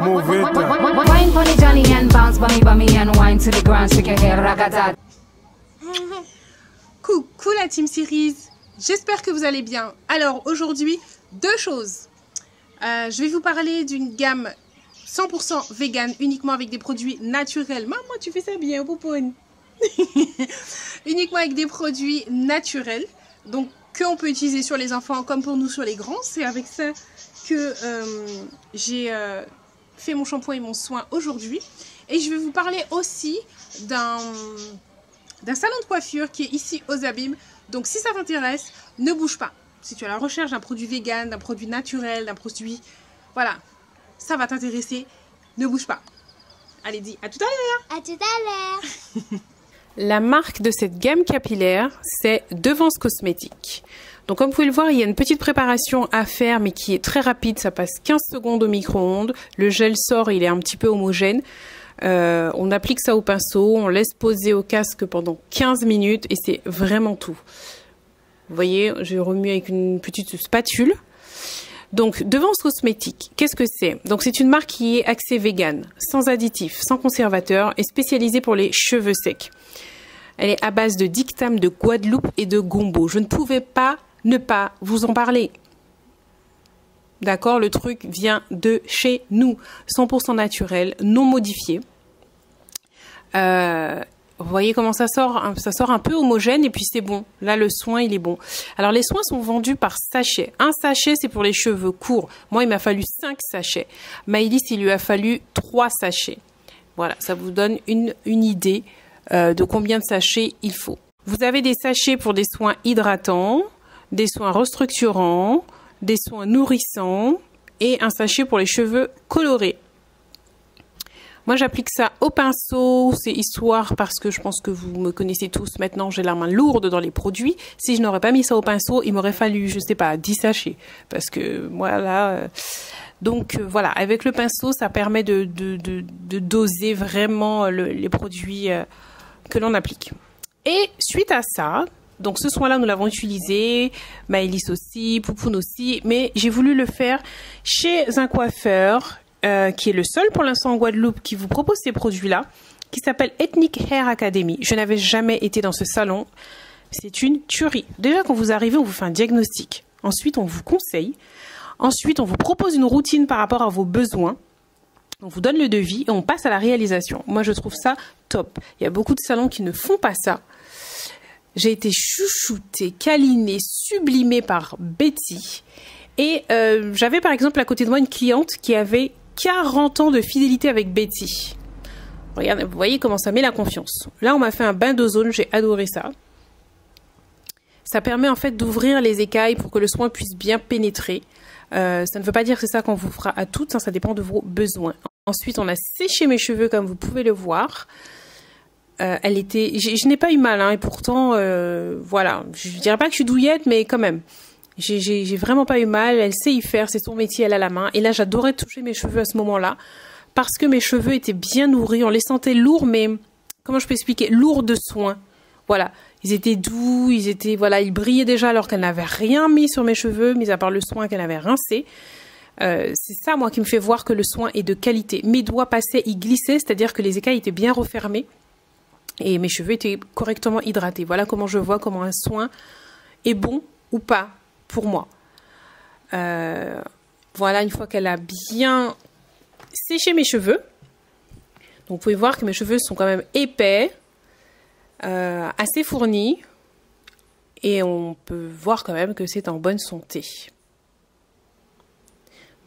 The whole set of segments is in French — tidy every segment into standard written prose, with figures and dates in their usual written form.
Mauvais temps. Wine for the Johnny and bounce bummy and wine to the ground, shake your hair, ragata. Coucou la Team Series, j'espère que vous allez bien. Alors aujourd'hui, deux choses. Je vais vous parler d'une gamme 100% vegan, uniquement avec des produits naturels. Maman, tu fais ça bien, Poupoune. Uniquement avec des produits naturels, donc qu'on peut utiliser sur les enfants comme pour nous sur les grands. C'est avec ça que j'ai fait mon shampoing et mon soin aujourd'hui. Et je vais vous parler aussi d'un salon de coiffure qui est ici aux Abîmes. Donc si ça t'intéresse, ne bouge pas. Si tu es à la recherche d'un produit vegan, d'un produit naturel, d'un produit... Voilà, ça va t'intéresser. Ne bouge pas. Allez, dis à tout à l'heure. À tout à l'heure. La marque de cette gamme capillaire, c'est Devance Cosmétiques. Donc comme vous pouvez le voir, il y a une petite préparation à faire, mais qui est très rapide. Ça passe 15 secondes au micro-ondes. Le gel sort, il est un petit peu homogène. On applique ça au pinceau, on laisse poser au casque pendant 15 minutes et c'est vraiment tout. Vous voyez, je remue avec une petite spatule. Donc, Devance Cosmétiques, qu'est-ce que c'est? Donc, c'est une marque qui est axée vegan, sans additifs, sans conservateurs et spécialisée pour les cheveux secs. Elle est à base de dictame de Guadeloupe et de gombo. Je ne pouvais pas ne pas vous en parler. D'accord, le truc vient de chez nous, 100% naturel, non modifié. Vous voyez comment ça sort un peu homogène et puis c'est bon. Là, le soin, il est bon. Alors, les soins sont vendus par sachet. Un sachet, c'est pour les cheveux courts. Moi, il m'a fallu 5 sachets. Maëlys, il lui a fallu 3 sachets. Voilà, ça vous donne une idée de combien de sachets il faut. Vous avez des sachets pour des soins hydratants, des soins restructurants, des soins nourrissants et un sachet pour les cheveux colorés. Moi, j'applique ça au pinceau, c'est histoire parce que je pense que vous me connaissez tous maintenant, j'ai la main lourde dans les produits. Si je n'aurais pas mis ça au pinceau, il m'aurait fallu, je sais pas, 10 sachets. Parce que, voilà. Donc, voilà, avec le pinceau, ça permet de doser vraiment les produits que l'on applique. Et suite à ça, donc ce soin-là, nous l'avons utilisé, Maëlys aussi, Poupoune aussi, mais j'ai voulu le faire chez un coiffeur qui est le seul pour l'instant en Guadeloupe qui vous propose ces produits-là, qui s'appelle Ethnic Hair Academy. Je n'avais jamais été dans ce salon. C'est une tuerie. Déjà, quand vous arrivez, on vous fait un diagnostic. Ensuite, on vous conseille. Ensuite, on vous propose une routine par rapport à vos besoins. On vous donne le devis et on passe à la réalisation. Moi, je trouve ça top. Il y a beaucoup de salons qui ne font pas ça. J'ai été chouchoutée, câlinée, sublimée par Betty. Et j'avais par exemple à côté de moi une cliente qui avait 40 ans de fidélité avec Betty. Regardez, vous voyez comment ça met la confiance. Là, on m'a fait un bain d'ozone, j'ai adoré ça. Ça permet en fait d'ouvrir les écailles pour que le soin puisse bien pénétrer. Ça ne veut pas dire que c'est ça qu'on vous fera à toutes, hein, ça dépend de vos besoins. Ensuite, on a séché mes cheveux comme vous pouvez le voir. Je n'ai pas eu mal, hein, et pourtant, voilà, je dirais pas que je suis douillette, mais quand même. J'ai vraiment pas eu mal, elle sait y faire, c'est son métier, elle a la main. Et là, j'adorais toucher mes cheveux à ce moment-là, parce que mes cheveux étaient bien nourris, on les sentait lourds, mais comment je peux expliquer? Lourds de soins. Voilà, ils étaient doux, ils brillaient déjà alors qu'elle n'avait rien mis sur mes cheveux, mis à part le soin qu'elle avait rincé. C'est ça, moi, qui me fait voir que le soin est de qualité. Mes doigts passaient, ils glissaient, c'est-à-dire que les écailles étaient bien refermées et mes cheveux étaient correctement hydratés. Voilà comment je vois comment un soin est bon ou pas pour moi. Voilà, une fois qu'elle a bien séché mes cheveux, donc vous pouvez voir que mes cheveux sont quand même épais, assez fournis, et on peut voir quand même que c'est en bonne santé.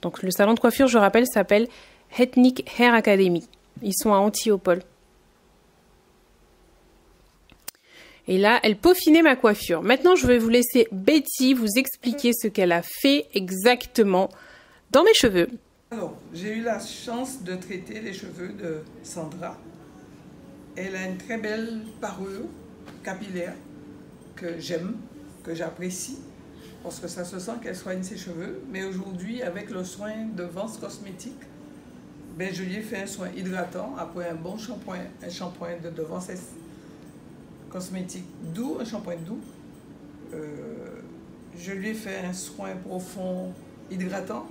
Donc le salon de coiffure, je rappelle, s'appelle Ethnic Hair Academy. Ils sont à Antiople. Et là, elle peaufinait ma coiffure. Maintenant, je vais vous laisser Betty vous expliquer ce qu'elle a fait exactement dans mes cheveux. Alors, j'ai eu la chance de traiter les cheveux de Sandra. Elle a une très belle parure capillaire que j'aime, que j'apprécie, parce que ça se sent qu'elle soigne ses cheveux. Mais aujourd'hui, avec le soin de Devance Cosmétiques, ben, je lui ai fait un soin hydratant après un bon shampoing, un shampoing de Devance Cosmétiques doux, un shampoing doux. Je lui ai fait un soin profond hydratant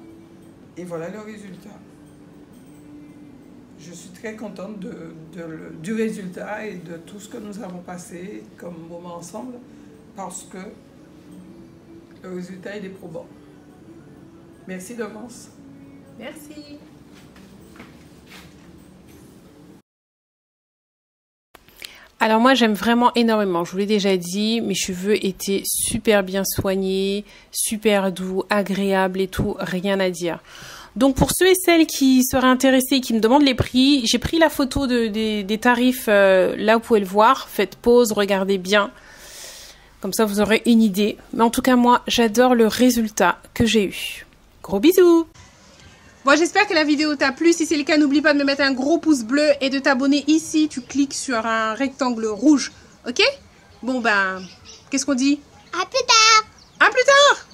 et voilà le résultat. je suis très contente du résultat et de tout ce que nous avons passé comme moment ensemble parce que le résultat il est probant. Merci d'avance. Merci. Alors moi j'aime vraiment énormément, je vous l'ai déjà dit, mes cheveux étaient super bien soignés, super doux, agréables et tout, rien à dire. Donc pour ceux et celles qui seraient intéressés, qui me demandent les prix, j'ai pris la photo des tarifs, là vous pouvez le voir, faites pause, regardez bien, comme ça vous aurez une idée. Mais en tout cas moi j'adore le résultat que j'ai eu. Gros bisous! Bon, j'espère que la vidéo t'a plu. Si c'est le cas, n'oublie pas de me mettre un gros pouce bleu et de t'abonner ici. Tu cliques sur un rectangle rouge. Ok? Bon, ben, qu'est-ce qu'on dit? À plus tard. À plus tard!